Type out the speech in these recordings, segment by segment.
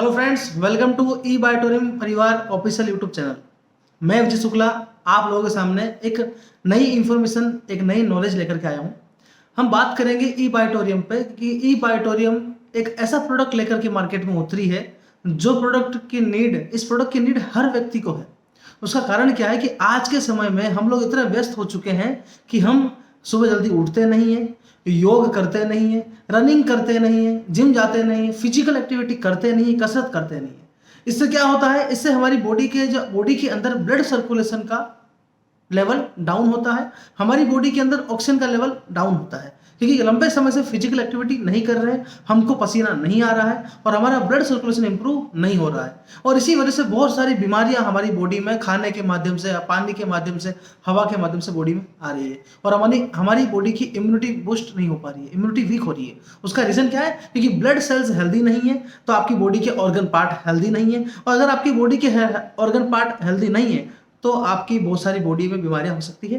Hello friends, welcome to ई बायोटोरियम परिवार official YouTube channel. मैं विजय शुक्ला आप लोगों के सामने एक नई इंफॉर्मेशन, एक नई नॉलेज लेकर के आया हूँ। हम बात करेंगे ई बायोटोरियम पे कि ई बायोटोरियम एक ऐसा प्रोडक्ट लेकर के मार्केट में उतरी है जो इस प्रोडक्ट की नीड हर व्यक्ति को है। उसका कारण क्या है कि आज के समय में हम लोग इतने व्यस्त हो चुके हैं कि हम सुबह जल्दी उठते नहीं हैं, योग करते नहीं हैं, रनिंग करते नहीं हैं, जिम जाते नहीं हैं, फिजिकल एक्टिविटी करते नहीं हैं, कसरत करते नहीं हैं। इससे क्या होता है, इससे हमारी बॉडी के अंदर ब्लड सर्कुलेशन का लेवल डाउन होता है, हमारी बॉडी के अंदर ऑक्सीजन का लेवल डाउन होता है, क्योंकि लंबे समय से फिजिकल एक्टिविटी नहीं कर रहे हैं, हमको पसीना नहीं आ रहा है और हमारा ब्लड सर्कुलेशन इंप्रूव नहीं हो रहा है। और इसी वजह से बहुत सारी बीमारियां हमारी बॉडी में खाने के माध्यम से, पानी के माध्यम से, हवा के माध्यम से बॉडी में आ रही है और हमारी बॉडी की इम्यूनिटी बूस्ट नहीं हो पा रही है, इम्यूनिटी वीक हो रही है। उसका रीजन क्या है? क्योंकि ब्लड सेल्स हेल्दी नहीं है तो आपकी बॉडी के ऑर्गन पार्ट हेल्दी नहीं है, और अगर आपकी बॉडी के ऑर्गन पार्ट हेल्दी नहीं है तो आपकी बहुत सारी बॉडी में बीमारियां हो सकती है,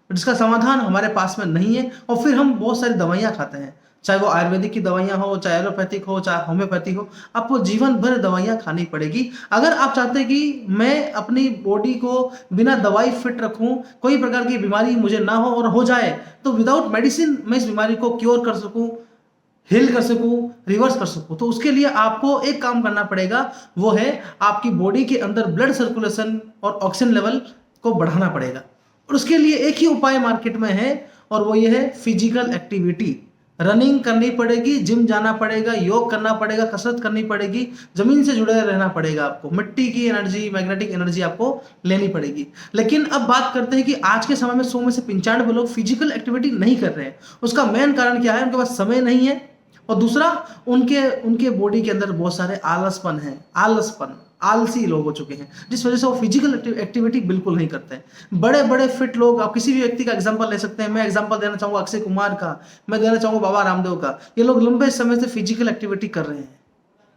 जिसका समाधान हमारे पास में नहीं है। और फिर हम बहुत सारी दवाइयां खाते हैं, चाहे वो आयुर्वेदिक की दवाइयां हो, चाहे एलोपैथिक हो, चाहे होम्योपैथिक हो, आपको जीवन भर दवाइयां खानी पड़ेगी। अगर आप चाहते हैं कि मैं अपनी बॉडी को बिना दवाई फिट रखूं, कोई प्रकार की बीमारी मुझे ना हो और हो जाए तो विदाउट मेडिसिन मैं इस बीमारी को क्योर कर सकूं, हील कर सकूं, रिवर्स कर सकूं, तो उसके लिए आपको एक काम करना पड़ेगा, वो है आपकी बॉडी के अंदर ब्लड सर्कुलेशन और ऑक्सीजन लेवल को बढ़ाना पड़ेगा। और उसके लिए एक ही उपाय मार्केट में है और वो ये है फिजिकल एक्टिविटी। रनिंग करनी पड़ेगी, जिम जाना पड़ेगा, योग करना पड़ेगा, कसरत करनी पड़ेगी, जमीन से जुड़े रहना पड़ेगा, आपको मिट्टी की एनर्जी, मैग्नेटिक एनर्जी आपको लेनी पड़ेगी। लेकिन अब बात करते हैं कि आज के समय में 100 में से 95 लोग फिजिकल एक्टिविटी नहीं कर रहे हैं। उसका मेन कारण क्या है? उनके पास समय नहीं है, और दूसरा उनके बॉडी के अंदर बहुत सारे आलसी लोग हो चुके हैं, जिस वजह से वो फिजिकल एक्टिविटी बिल्कुल नहीं करते हैं। बड़े बड़े फिट लोग, आप किसी भी व्यक्ति का एग्जांपल ले सकते हैं। मैं एग्जांपल देना चाहूंगा अक्षय कुमार का, मैं देना चाहूंगा बाबा रामदेव का। ये लोग लंबे समय से फिजिकल एक्टिविटी कर रहे हैं,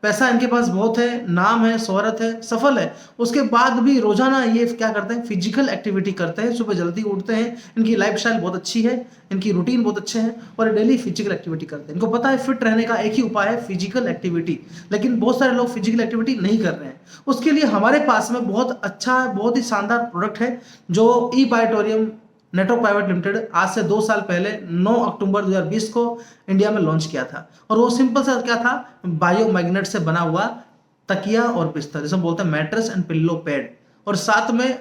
पैसा इनके पास बहुत है, नाम है, शोहरत है, सफल है, उसके बाद भी रोजाना ये क्या करते हैं? फिजिकल एक्टिविटी करते हैं। सुबह जल्दी उठते हैं, इनकी लाइफस्टाइल बहुत अच्छी है, इनकी रूटीन बहुत अच्छे हैं और डेली फिजिकल एक्टिविटी करते हैं। इनको पता है फिट रहने का एक ही उपाय है, फिजिकल एक्टिविटी। लेकिन बहुत सारे लोग फिजिकल एक्टिविटी नहीं कर रहे हैं। उसके लिए हमारे पास में बहुत अच्छा, बहुत ही शानदार प्रोडक्ट है जो ई बायोटोरियम नेटवर्क प्राइवेट लिमिटेड आज से 2 साल पहले 9 अक्टूबर 2020 को इंडिया में लॉन्च किया था। और वो सिंपल सा क्या था? बायो मैग्नेट से बना हुआ तकिया और बिस्तर, जिसे बोलते हैं मैट्रेस एंड पिल्लो पैड, और साथ में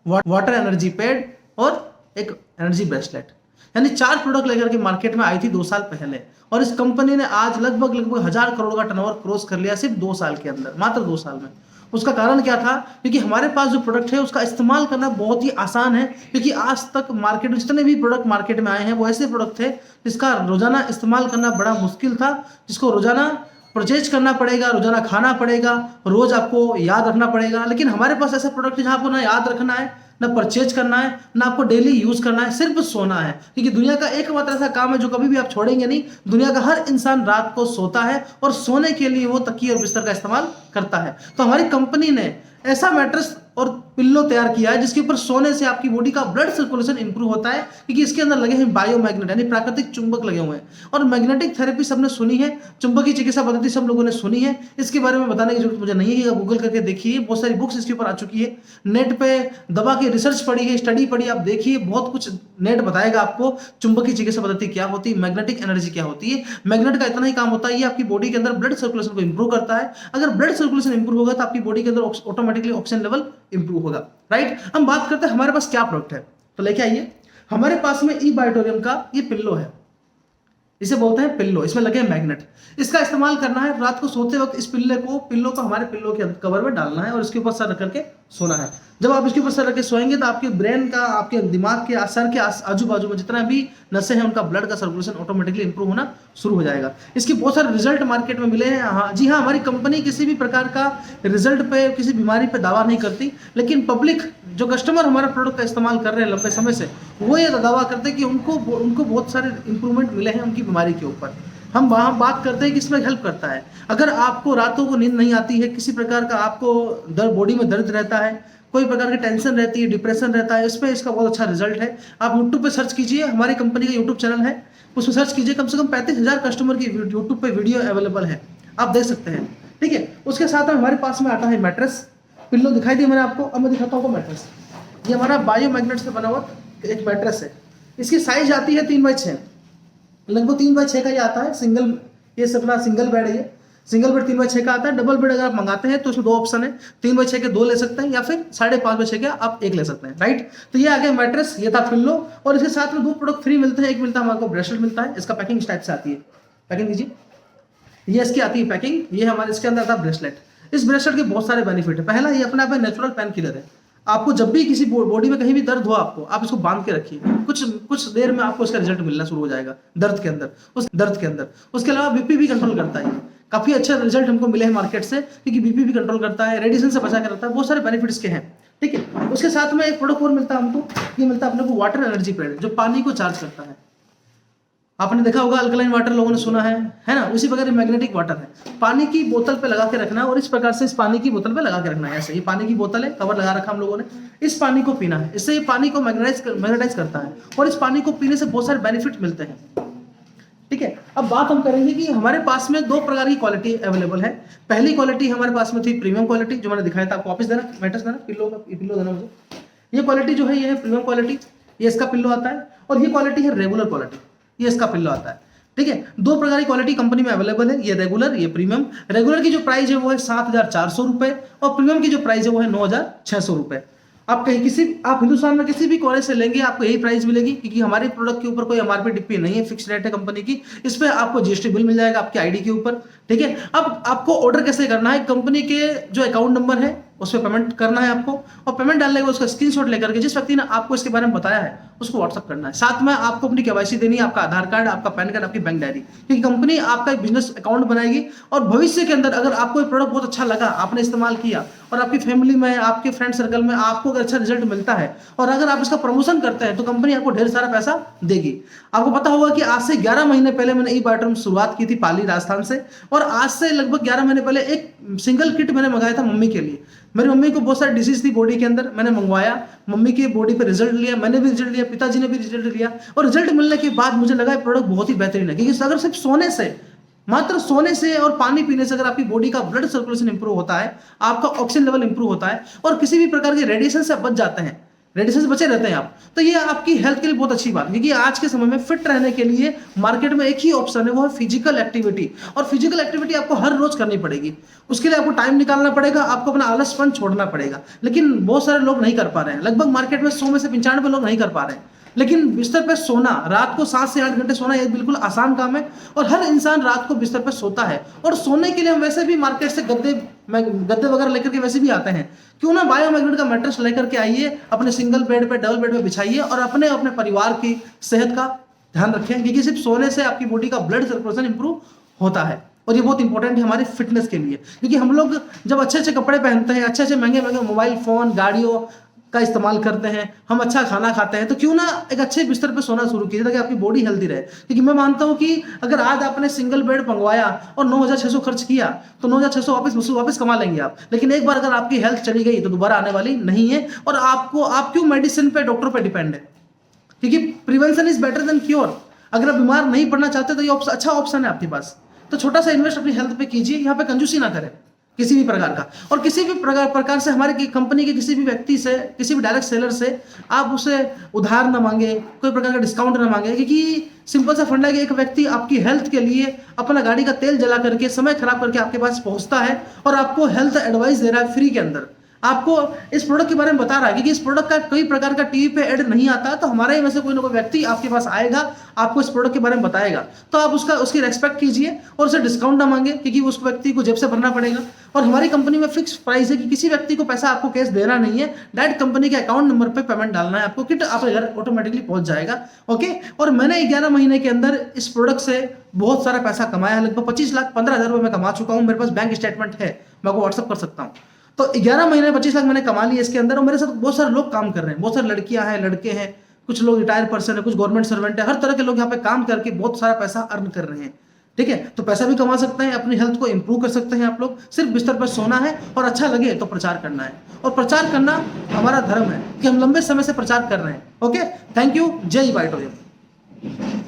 वाटर एनर्जी पैड और एक एनर्जी ब्रेसलेट। यानी 4 प्रोडक्ट लेकर के मार्केट में आई थी 2 साल पहले, और इस कंपनी ने आज लगभग 1000 करोड़ का टर्नओवर क्रॉस कर लिया सिर्फ 2 साल के अंदर, मात्र 2 साल में। उसका कारण क्या था? क्योंकि हमारे पास जो प्रोडक्ट है उसका इस्तेमाल करना बहुत ही आसान है। क्योंकि आज तक मार्केट में जितने भी प्रोडक्ट मार्केट में आए हैं वो ऐसे प्रोडक्ट थे जिसका रोजाना इस्तेमाल करना बड़ा मुश्किल था, जिसको रोजाना परचेज करना पड़ेगा, रोजाना खाना पड़ेगा, रोज आपको याद रखना पड़ेगा। लेकिन हमारे पास ऐसे प्रोडक्ट है जहाँ आपको ना याद रखना है, ना परचेज करना है, ना आपको डेली यूज करना है, सिर्फ सोना है। क्योंकि दुनिया का एकमात्र ऐसा काम है जो कभी भी आप छोड़ेंगे नहीं। दुनिया का हर इंसान रात को सोता है और सोने के लिए वो तकिए और बिस्तर का इस्तेमाल करता है। तो हमारी कंपनी ने ऐसा मैट्रेस और पिल्लो तैयार किया है जिसके ऊपर सोने से आपकी बॉडी का ब्लड सर्कुलेशन इंप्रूव होता है, क्योंकि इसके अंदर लगे हैं बायो मैग्नेट, यानी प्राकृतिक चुंबक लगे हुए हैं। और मैग्नेटिक थेरेपी सबने सुनी है, चुंबकीय चिकित्सा पद्धति सब लोगों ने सुनी है। इसके बारे में बताने की जरूरत मुझे नहीं है, गूगल करके देखिए, बहुत सारी बुक्स इसके ऊपर आ चुकी है, नेट पे दबा के रिसर्च पढ़ी है, स्टडी पढ़ी, आप देखिए, बहुत कुछ नेट बताएगा आपको चुंबकीय चिकित्सा पद्धति क्या होती है, मैग्नेटिक एनर्जी क्या होती है। मैग्नेट का इतना ही काम होता है, ये आपकी बॉडी के अंदर ब्लड सर्कुलेशन को इंप्रूव करता है। अगर ब्लड सर्कुलेशन इंप्रूव होगा तो आपकी बॉडी के अंदर ऑटोमेटिकली ऑक्सीजन लेवल इंप्रूव होगा। राइट, हम बात करते हैं हमारे पास क्या प्रोडक्ट है, तो लेके आइए। हमारे पास में ई बायोटोरियम का ये पिल्लो है, इसे बोलते हैं पिल्लो, इसमें लगे मैग्नेट। इसका इस्तेमाल करना है रात को सोते वक्त, इस पिल्लो को हमारे पिल्लो के कवर में डालना है और इसके ऊपर सर रख करके सोना है। जब आप इसके ऊपर सर रख के सोएंगे तो आपके ब्रेन का, आपके दिमाग के, सर के आजू बाजू में जितना भी नसें हैं उनका ब्लड का सर्कुलेशन ऑटोमेटिकली इंप्रूव होना शुरू हो जाएगा। इसके बहुत सारे रिजल्ट मार्केट में मिले हैं। हाँ जी हाँ, हमारी कंपनी किसी भी प्रकार का रिजल्ट पे, किसी बीमारी पे दावा नहीं करती, लेकिन पब्लिक, जो कस्टमर हमारे प्रोडक्ट का इस्तेमाल कर रहे हैं लंबे समय से, वो ये दावा करते हैं कि उनको बहुत सारे इंप्रूवमेंट मिले हैं उनकी बीमारी के ऊपर। हम वहाँ बात करते हैं कि इसमें हेल्प करता है। अगर आपको रातों को नींद नहीं आती है, किसी प्रकार का आपको बॉडी में दर्द रहता है, कोई प्रकार की टेंशन रहती है, डिप्रेशन रहता है, इसमें इसका बहुत अच्छा रिजल्ट है। आप यूट्यूब पे सर्च कीजिए, हमारी कंपनी का यूट्यूब चैनल है, उसमें सर्च कीजिए, कम से कम 35,000 कस्टमर की यूट्यूब पे वीडियो अवेलेबल है, आप देख सकते हैं। ठीक है। उसके साथ में हमारे पास में आता है मैट्रेस, पिल्लो दिखाई दी मैंने आपको, अब मैं दिखाता हूँ मैट्रेस। ये हमारा बायोमैग्नेट से बना हुआ एक मैट्रेस है। इसकी साइज आती है 3x6, लगभग 3x6 का ये आता है। सिंगल, ये अपना सिंगल बेड है, ये सिंगल बेड 3x6 का आता है। डबल बेड अगर आप मंगाते हैं तो उसमें 2 ऑप्शन है, 3x6 के 2 ले सकते हैं या फिर 5.5x6 के आप 1 ले सकते हैं, राइट। तो ये आ गया मैट्रेस, ये था पिल्लो, और इसके साथ में 2 प्रोडक्ट फ्री मिलते हैं। एक मिलता है हमारे को ब्रेसलेट मिलता है, इसका पैकिंग इस टाइप से आती है, पैकिंग दीजिए, ये इसकी आती है पैकिंग। ये हमारे इसके अंदर आता है ब्रेसलेट। इस ब्रेसलेट के बहुत सारे बेनिफिट है। पहला, ये अपने आप में नेचुरल पेन किलर है। आपको जब भी किसी बॉडी में कहीं भी दर्द हो, आपको आप इसको बांध के रखिए, कुछ देर में आपको इसका रिजल्ट मिलना शुरू हो जाएगा दर्द के अंदर। उसके अलावा बीपी भी कंट्रोल करता है। काफी अच्छा रिजल्ट हमको मिले हैं मार्केट से, क्योंकि बीपी भी कंट्रोल करता है, रेडिएशन से बचा के रखता है, बहुत सारे बेनिफिट्स के हैं, ठीक है। उसके साथ में एक प्रोडक्ट और मिलता है हमको, ये मिलता है अपने को वाटर एनर्जी पैड, जो पानी को चार्ज करता है। आपने देखा होगा अल्कलाइन वाटर लोगों ने सुना है ना, उसी प्रकार मैग्नेटिक वाटर है। पानी की बोतल पे लगा के रखना है, और इस प्रकार से इस पानी की बोतल पे लगा के रखना है। ऐसे ये पानी की बोतल है, कवर लगा रखा हम लोगों ने, इस पानी को पीना है। इससे ये पानी को मैग्नेटाइज करता है, और इस पानी को पीने से बहुत सारे बेनिफिट मिलते हैं, ठीक है। अब बात हम करेंगे कि हमारे पास में 2 प्रकार की क्वालिटी अवेलेबल है। पहली क्वालिटी हमारे पास में थी प्रीमियम क्वालिटी, जो मैंने दिखाया था आपको। वापस देना, मैट्रेस देना, पिल्लो देना मुझे। ये क्वालिटी जो है, ये है प्रीमियम क्वालिटी, ये इसका पिल्लो आता है। और ये क्वालिटी है रेगुलर क्वालिटी, ये इसका पिल्लो आता है, ठीक है। 2 प्रकार की क्वालिटी कंपनी में अवेलेबल है, ये रेगुलर, ये प्रीमियम। रेगुलर की जो प्राइस है वो है 7,400 रुपए, और प्रीमियम की जो प्राइस है वो है 9,600 रुपए। आप कहीं आप हिंदुस्तान में किसी भी कॉलेज से लेंगे, आपको यही प्राइस मिलेगी, क्योंकि हमारे प्रोडक्ट के ऊपर कोई एमआरपी डिप्पी नहीं है, फिक्स रेट है कंपनी की। इस पे आपको जीएसटी बिल मिल जाएगा आपके आईडी के ऊपर, ठीक है। अब आपको ऑर्डर कैसे करना है, कंपनी के जो अकाउंट नंबर है उस पर पेमेंट करना है आपको, और पेमेंट डालने के बाद उसका स्क्रीनशॉट लेकर के जिस व्यक्ति ने आपको इसके बारे में बताया है उसको व्हाट्सअप करना है। साथ में आपको अपनी केवाईसी देनी है, आपका आधार कार्ड, आपका पैन कार्ड, आपकी बैंक डायरी, क्योंकि कंपनी आपका एक बिजनेस अकाउंट बनाएगी। और भविष्य के अंदर अगर आपको ये प्रोडक्ट बहुत अच्छा लगा, आपने इस्तेमाल किया, और आपकी फैमिली में, आपके फ्रेंड सर्कल में आपको अगर अच्छा रिजल्ट मिलता है, और अगर आप इसका प्रमोशन करते हैं, तो कंपनी आपको ढेर सारा पैसा देगी। आपको पता होगा कि आज से 11 महीने पहले मैंने ई-बायोटर्म शुरुआत की थी पाली, राजस्थान से, और आज से लगभग 11 महीने पहले एक सिंगल किट मैंने मंगाया था मम्मी के लिए। मेरी मम्मी को बहुत सारी डिजीज थी बॉडी के अंदर, मैंने मंगवाया, मम्मी की बॉडी पे रिजल्ट लिया, मैंने भी रिजल्ट लिया, पिताजी ने भी रिजल्ट लिया, और रिजल्ट मिलने के बाद मुझे लगा ये प्रोडक्ट बहुत ही बेहतरीन है। क्योंकि अगर सिर्फ मात्र सोने से और पानी पीने से अगर आपकी बॉडी का ब्लड सर्कुलेशन इंप्रूव होता है, आपका ऑक्सीजन लेवल इंप्रूव होता है, और किसी भी प्रकार के रेडिएशन से बच जाते हैं, रेडिएशन से बचे रहते हैं आप, तो ये आपकी हेल्थ के लिए बहुत अच्छी बात है। क्योंकि आज के समय में फिट रहने के लिए मार्केट में एक ही ऑप्शन है, वो है फिजिकल एक्टिविटी। और फिजिकल एक्टिविटी आपको हर रोज करनी पड़ेगी, उसके लिए आपको टाइम निकालना पड़ेगा, आपको अपना आलसपन छोड़ना पड़ेगा। लेकिन बहुत सारे लोग नहीं कर पा रहे हैं, लगभग मार्केट में 100 में से 95 लोग नहीं कर पा रहे हैं। लेकिन बिस्तर पर सोना, रात को 7 से 8 घंटे सोना, ये बिल्कुल आसान काम है, और हर इंसान रात को बिस्तर पर सोता है। और सोने के लिए हम वैसे भी मार्केट से गद्दे वगैरह लेकर के वैसे भी आते हैं, क्यों ना बायोमैग्नेट का मैट्रेस लेकर के आइए, अपने सिंगल बेड पे, डबल बेड पे बिछाइए, और अपने परिवार की सेहत का ध्यान रखें। क्योंकि सिर्फ सोने से आपकी बॉडी का ब्लड सर्कुलेशन इंप्रूव होता है, और ये बहुत इंपॉर्टेंट है हमारी फिटनेस के लिए। क्योंकि हम लोग जब अच्छे अच्छे कपड़े पहनते हैं, अच्छे अच्छे महंगे मोबाइल फोन, गाड़ियों का इस्तेमाल करते हैं, हम अच्छा खाना खाते हैं, तो क्यों ना एक अच्छे बिस्तर पे सोना शुरू कीजिए, ताकि आपकी बॉडी हेल्दी रहे। क्योंकि मैं मानता हूं कि अगर आज आपने सिंगल बेड मंगवाया और 9,600 खर्च किया, तो 9,600 वापस कमा लेंगे आप। लेकिन एक बार अगर आपकी हेल्थ चली गई तो दोबारा आने वाली नहीं है, और आप क्यों मेडिसिन पे, डॉक्टर पे डिपेंड है? क्योंकि prevention is better than cure. अगर आप बीमार नहीं पड़ना चाहते तो ये अच्छा ऑप्शन है आपके पास। तो छोटा सा इन्वेस्ट अपनी हेल्थ पे कीजिए, यहाँ पे कंजूसी ना करें किसी भी प्रकार का। और किसी भी प्रकार से हमारे कंपनी के किसी भी व्यक्ति से, किसी भी डायरेक्ट सेलर से आप उसे उधार ना मांगे, कोई प्रकार का डिस्काउंट ना मांगे। क्योंकि सिंपल सा फंडा है कि एक व्यक्ति आपकी हेल्थ के लिए अपना गाड़ी का तेल जला करके, समय खराब करके आपके पास पहुंचता है, और आपको हेल्थ एडवाइस दे रहा है फ्री के अंदर, आपको इस प्रोडक्ट के बारे में बता रहा है। क्योंकि इस प्रोडक्ट का कोई प्रकार का टीवी पे ऐड नहीं आता, तो हमारे में से कोई ना कोई व्यक्ति आपके पास आएगा, आपको इस प्रोडक्ट के बारे में बताएगा, तो आप उसकी रेस्पेक्ट कीजिए, और उसे डिस्काउंट ना मांगे, क्योंकि उस व्यक्ति को जेब से भरना पड़ेगा। और हमारी कंपनी में फिक्स प्राइस है कि किसी व्यक्ति को पैसा आपको कैश देना नहीं है, डायरेक्ट कंपनी के अकाउंट नंबर पे पेमेंट डालना है आपको, किट आपके घर ऑटोमेटिकली पहुंच जाएगा। ओके। और मैंने 11 महीने के अंदर इस प्रोडक्ट से बहुत सारा पैसा कमाया है, लगभग 25,15,000 रुपए मैं कमा चुका हूँ। मेरे पास बैंक स्टेटमेंट है, मैं आपको व्हाट्सअप कर सकता हूँ। तो 11 महीने 25 लाख मैंने कमा लिए इसके अंदर, और मेरे साथ बहुत सारे लोग काम कर रहे हैं, बहुत सारी लड़कियां हैं, लड़के हैं, कुछ लोग रिटायर पर्सन है, कुछ गवर्नमेंट सर्वेंट है, हर तरह के लोग यहाँ पे काम करके बहुत सारा पैसा अर्न कर रहे हैं। ठीक है, तो पैसा भी कमा सकते हैं, अपनी हेल्थ को इंप्रूव कर सकते हैं आप लोग। सिर्फ बिस्तर पर सोना है, और अच्छा लगे तो प्रचार करना है, और प्रचार करना हमारा धर्म है कि हम लंबे समय से प्रचार कर रहे हैं। Okay, thank you. जय ई-बायोटोरियम।